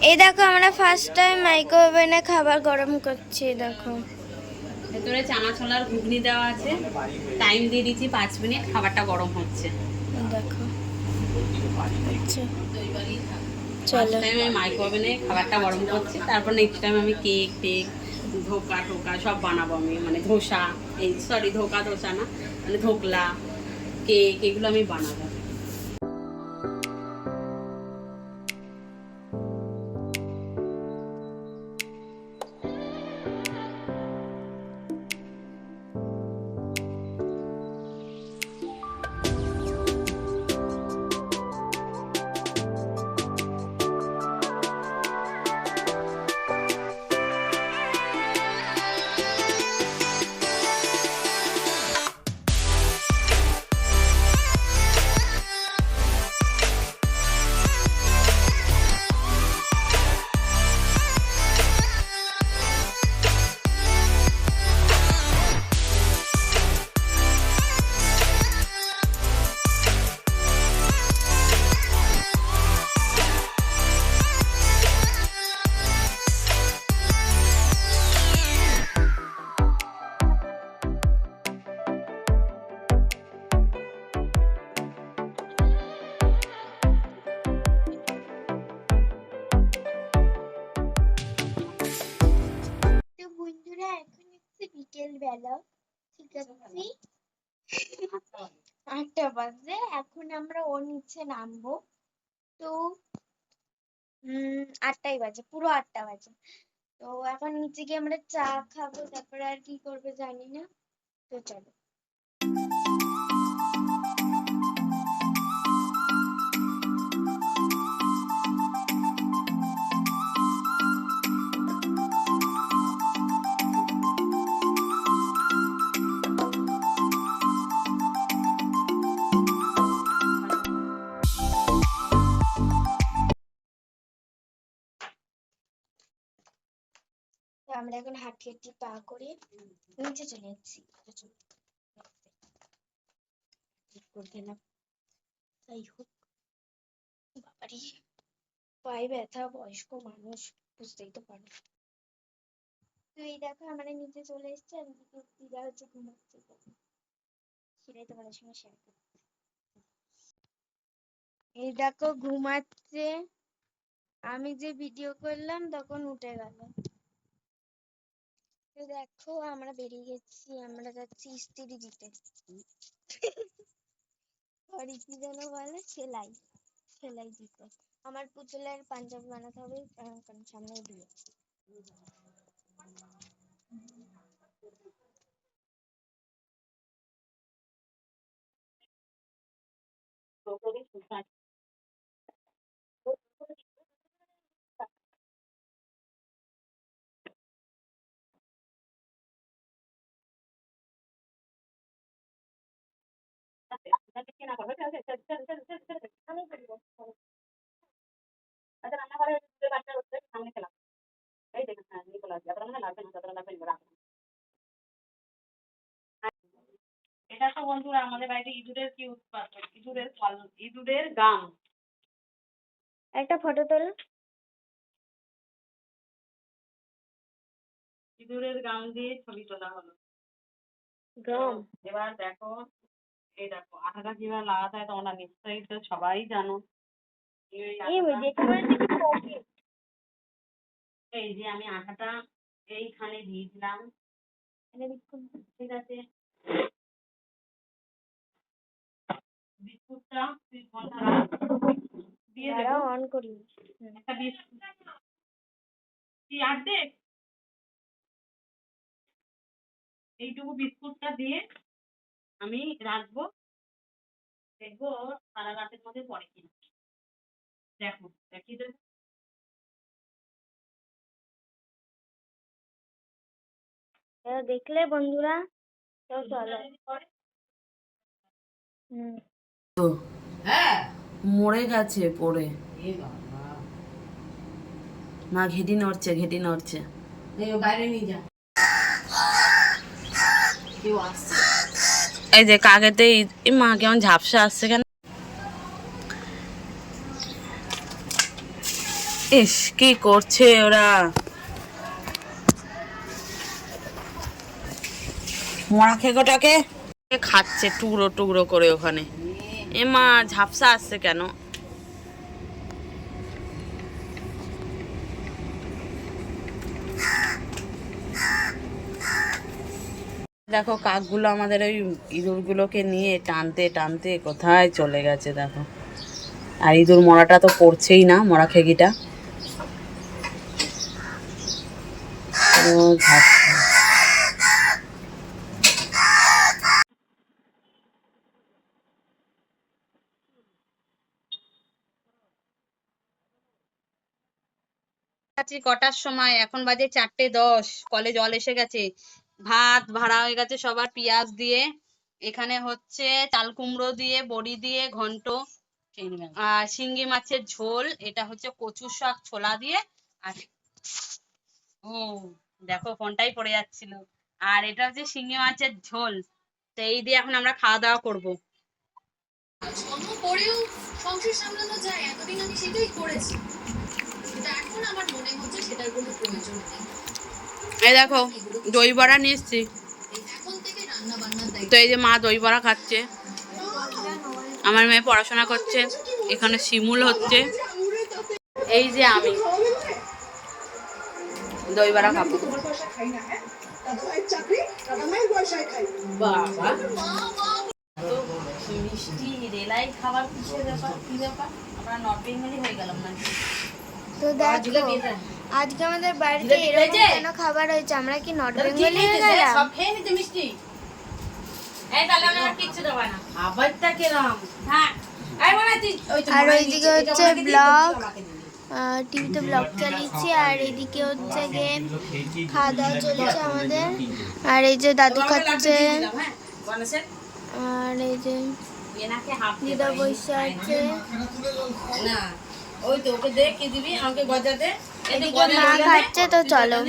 এই দেখো আমরা ফার্স্ট টাইম মাইক্রোওভেনে খাবার গরম করছি। দেখো ভেতরে চানা ছোলার ঘুগনি দেওয়া আছে, টাইম দিয়ে দিচ্ছি 5 মিনিট, খাবারটা গরম হচ্ছে। দেখো আচ্ছা ফার্স্ট চলো। টাইম আমি মাইক্রোওভেনে খাবারটা গরম করছি, তারপর নেক্সট টাইম আমি কেক টেক ধোকা টোকা সব বানাবো আমি, মানে ধোসা, এই সরি ধোকা ধোসা না, মানে ধোকলা কেক এগুলো আমি বানাবো। তো বন্ধুরা এখন হচ্ছে বিকেল বেলা, ঠিক আছে 8টা বাজে। এখন আমরা ওর নিচে নামবো। তো 8টাই বাজে, পুরো 8টা বাজে। তো এখন নিচে গিয়ে আমরা চা খাবো, তারপরে আর কি করবো জানি না। তো চলো। তো আমরা এখন হাঁটি হাঁটি পা করে নিচে চলে যাচ্ছি। যাই হোক, বাবারি পায়ে ব্যথা, বয়স্ক মানুষ, বুঝতেই তো পারো। তো এই দেখো আমরা নিচে চলে এসেছি, আর দিদা হচ্ছে ঘুমাচ্ছে, সেটাই তোমাদের সঙ্গে শেয়ার করি। এই দেখো ঘুমাচ্ছে, আমি যে ভিডিও করলাম তখন উঠে গেল। তো দেখো আমরা বেরিয়ে গেছি, আমরা যাচ্ছি ইস্ত্রি দিতে। সরি কি যেন বলে, সেলাই সেলাই দিতে। আমার পুতুলের পাঞ্জাবি বানাতে হবে, কারণ সামনে বিয়ে। আমি বলবো আচ্ছা রান্নাঘরে বাচ্চা রয়েছে সামনে খেলা, এই দেখেন হ্যাঁ নিকোলা আছে, আপনারা লাগবে না, যতটা লাগবে নিবে রাখুন। এটা তো বন্ধুরা আমাদের বাড়িতে ইঁদুরের কি উৎপাত, ইঁদুরের ফল, ইঁদুরের গাম। একটা ফটো তোলো। ইঁদুরের গাম দিয়ে ছবি তোলা হলো। গাম এবার দেখো, এই দেখো আঠাটা কিভাবে লাগাতে হয় তোমরা নিশ্চয়ই তো সবাই জানো। এই যে আমি আঠাটা এইখানে দিয়ে দিলাম, ঠিক আছে। বিস্কুটটা দিয়ে দেবো, অন করি। একটা বিস্কুট কি অর্ধেক, এইটুকু বিস্কুটটা দিয়ে আমি রাখবো, দেখবো সারা রাতের মধ্যে পড়ে কিনা। দেখো দেখিয়ে দেবো। দেখলে বন্ধুরা, তো চলো। তো হ্যাঁ মরে গেছে পড়ে, না ঘেটি নড়ছে, ঘেটি নড়ছে, বাইরে নিয়ে যা। এই যে কাকেতে মা কেমন ঝাপসা আসছে কেন। ইস কি করছে ওরা, মরা খেকোটাকে খাচ্ছে টুকরো টুকরো করে ওখানে। এমা ঝাপসা আসছে কেন? দেখো কাকগুলো আমাদের ওই ইঁদুরগুলোকে নিয়ে টানতে টানতে কোথায় চলে গেছে দেখো। আর ইঁদুর মরাটা তো পড়ছেই না, মরা খেগিটা। ও ঝাপসা। কটার সময়? এখন বাজে 4:10। কলে জল এসে গেছে, ভাত ভাড়া হয়ে গেছে সবার পেঁয়াজ দিয়ে। এখানে হচ্ছে চাল কুমড়ো দিয়ে বড়ি দিয়ে ঘন্ট, আর শিঙ্গি মাছের ঝোল। এটা হচ্ছে কচু শাক ছোলা দিয়ে। আর ও দেখো ফোনটাই পড়ে যাচ্ছিল। আর এটা হচ্ছে শিঙ্গি মাছের ঝোল। তো এই দিয়ে এখন আমরা খাওয়া দাওয়া করবো। জন্ম করেও সংসার সামলানো যায়, এতদিন আমি সেটাই করেছি, কিন্তু এখন আমার মনে হচ্ছে সেটার কোনো প্রয়োজন নেই। এই দেখো দই বড়া নিয়ে এসছি। এখন থেকে রান্না বান্নার তো দায়িত্ব এই যে মা দই বড়া খাচ্ছে, আমার মেয়ে পড়াশোনা করছে, এখানে শিমুল হচ্ছে। এই যে আমি দই বড়া খাবো। বাবা তো মিষ্টি রেলাই খাবার কিসের ব্যাপার, কি ব্যাপার? আমরা নর্থ বেঙ্গলি হয়ে গেলাম নাকি? তো দেখো আজকে আমাদের বাড়িতে এরকম কেন খাবার হয়েছে, আমরা কি নর্থ বেঙ্গলি হয়ে গেলাম? সব খেয়ে নিতে মিষ্টি। এই তাহলে আমি আর কিচ্ছু দেব না। আবারটা কেরাম? হ্যাঁ এই মানে তুই ওই তো আর ওইদিকে হচ্ছে ব্লগ, টিভিতে ব্লগ চালিয়েছি, আর এদিকে হচ্ছে গিয়ে খাওয়া দাওয়া চলছে আমাদের। আর এই যে দাদু খাচ্ছে, আর এই যে দিদা বসে আছে, না ওই তো ওকে দে, কি দিবি আমাকে গজা দে। এদিকে মা খাচ্ছে। তো চলো।